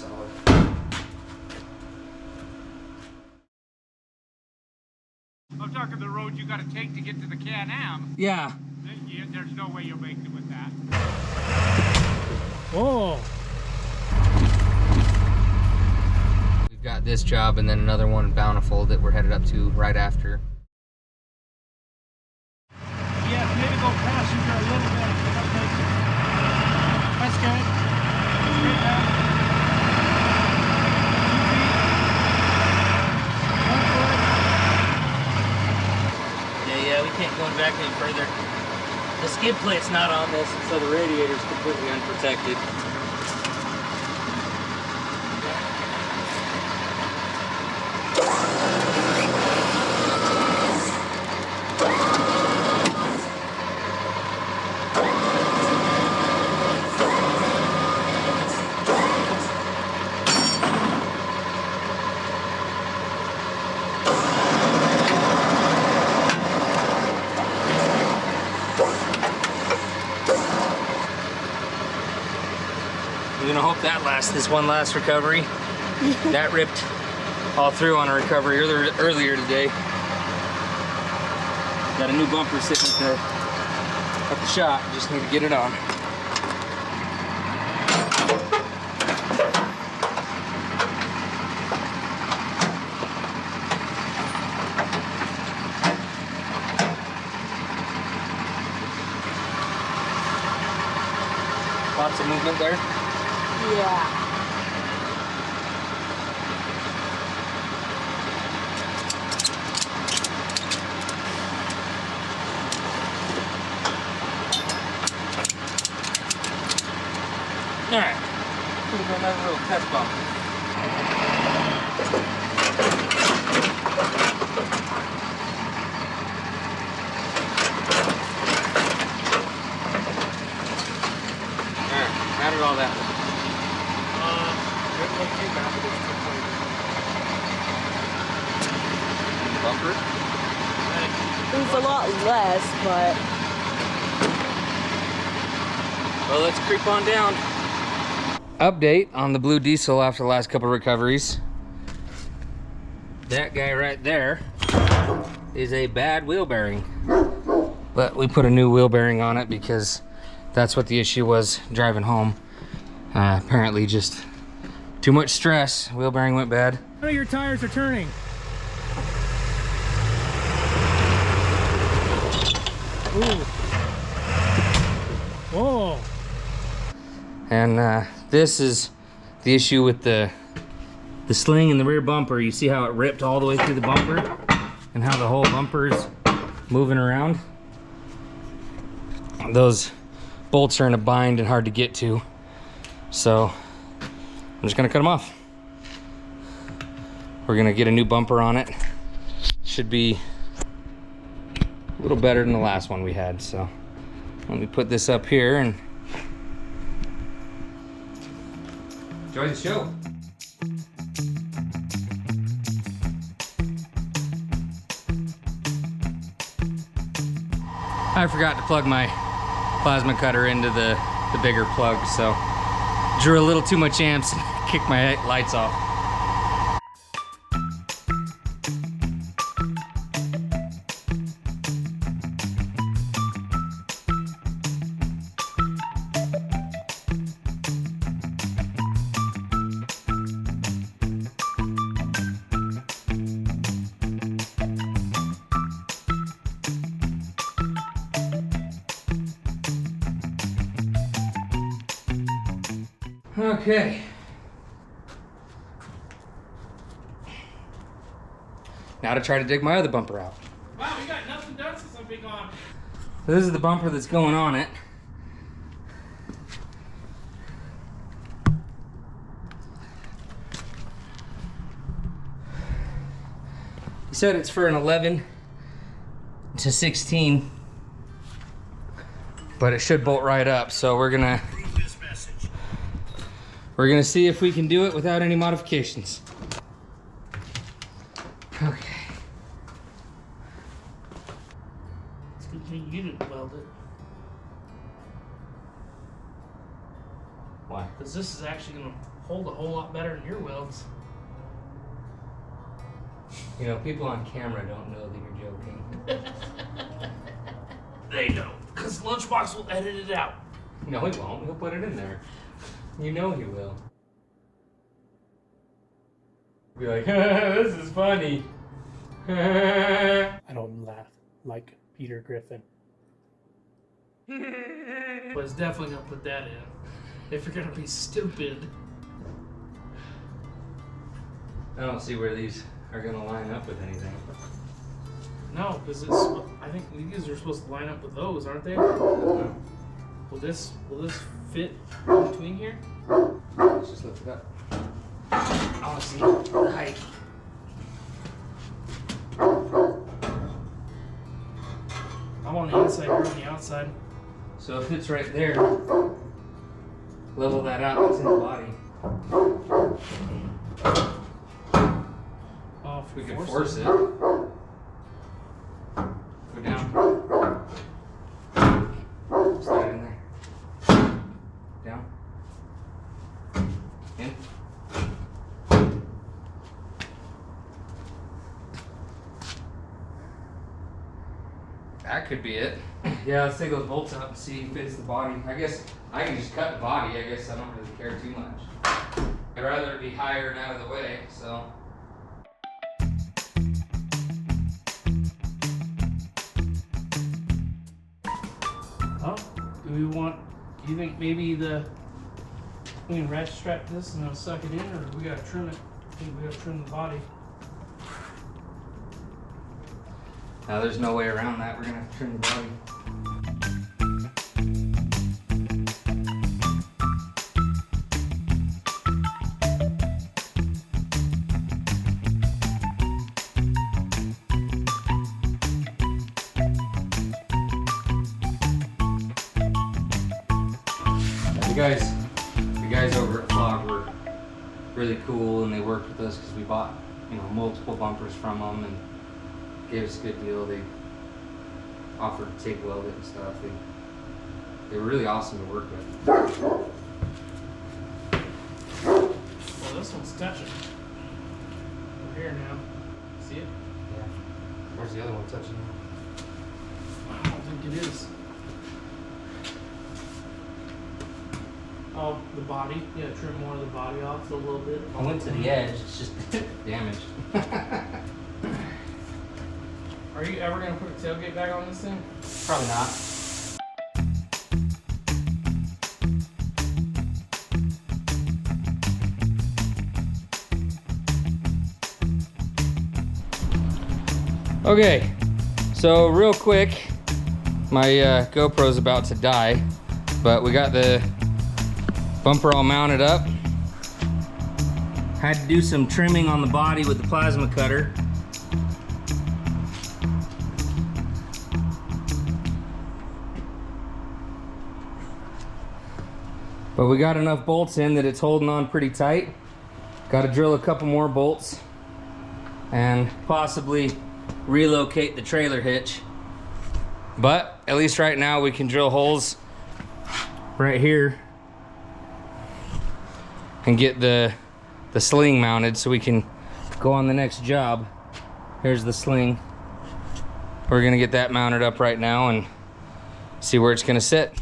solid. I'm talking the road you got to take to get to the Can-Am. Yeah. There's no way you'll make it with that. Oh. We've got this job and then another one in Bountiful that we're headed up to right after. Yeah, maybe go passenger a little bit. That's good. Straight down. 2 feet. 1 foot. Yeah, we can't go back any further. The skid plate's not on this, so the radiator's completely unprotected. We're gonna hope that lasts this one last recovery. That ripped all through on a recovery earlier today. Got a new bumper sitting at the shop. Just need to get it on. Lots of movement there. Yeah. All right, we'll do another little test bump. All right, how did all that look? Didn't look too bad, but it's too clean. Bumper? It was a lot less, but Well, let's creep on down. Update on the blue diesel after the last couple of recoveries. That guy right there is a bad wheel bearing. But we put a new wheel bearing on it because that's what the issue was driving home. Apparently just too much stress. Wheel bearing went bad. None of your tires are turning. Ooh. Whoa. And this is the issue with the sling in the rear bumper. You see how it ripped all the way through the bumper and how the whole bumper is moving around. Those bolts are in a bind and hard to get to. So I'm just gonna cut them off. We're gonna get a new bumper on it. Should be a little better than the last one we had. So let me put this up here and enjoy the show. I forgot to plug my plasma cutter into the bigger plug, so drew a little too much amps and kicked my lights off. Okay. Now to try to dig my other bumper out. Wow, we got nothing done since I've been gone. This is the bumper that's going on it. He said it's for an 11 to 16, but it should bolt right up. So we're gonna see if we can do it without any modifications. Okay. It's good thing you didn't weld it. Why? Because this is actually going to hold a whole lot better than your welds. You know, people on camera don't know that you're joking. They don't, because Lunchbox will edit it out. No, he won't. He'll put it in there. You know he will. Be like, this is funny. I don't laugh like Peter Griffin. But it's definitely gonna put that in. If you're gonna be stupid. I don't see where these are gonna line up with anything. No, because it's. I think these are supposed to line up with those, aren't they? No. Will this fit in between here? Let's just lift it up. I want to see the height. I'm on the inside, you're on the outside. So if it's right there, level that out. It's in the body. Oh, We can force it. Go down. Slide it in there. Down. In. That could be it. Yeah, let's take those bolts out and see if it fits the body. I guess I can just cut the body. I guess I don't really care too much. I'd rather it be higher and out of the way, so. Oh, do you think maybe we can ratchet strap this and then suck it in, or we gotta trim it? I think we gotta trim the body. Now there's no way around that. We're gonna have to trim the body. The guys over at Offroad were really cool, and they worked with us because we bought, you know, multiple bumpers from them and gave us a good deal. They offered to TIG weld it and stuff. They were really awesome to work with. Well, this one's touching. Over here now. See it? Yeah. Where's the other one touching? I don't think it is. Oh, the body. Yeah, trim more of the body off a little bit. I went to the edge. It's just damaged. Are you ever gonna put a tailgate back on this thing? Probably not. Okay, so real quick, my GoPro's about to die, but we got the bumper all mounted up. Had to do some trimming on the body with the plasma cutter. But we got enough bolts in that it's holding on pretty tight. Got to drill a couple more bolts and possibly relocate the trailer hitch. But at least right now we can drill holes right here and get the sling mounted so we can go on the next job. Here's the sling. We're gonna get that mounted up right now and see where it's gonna sit.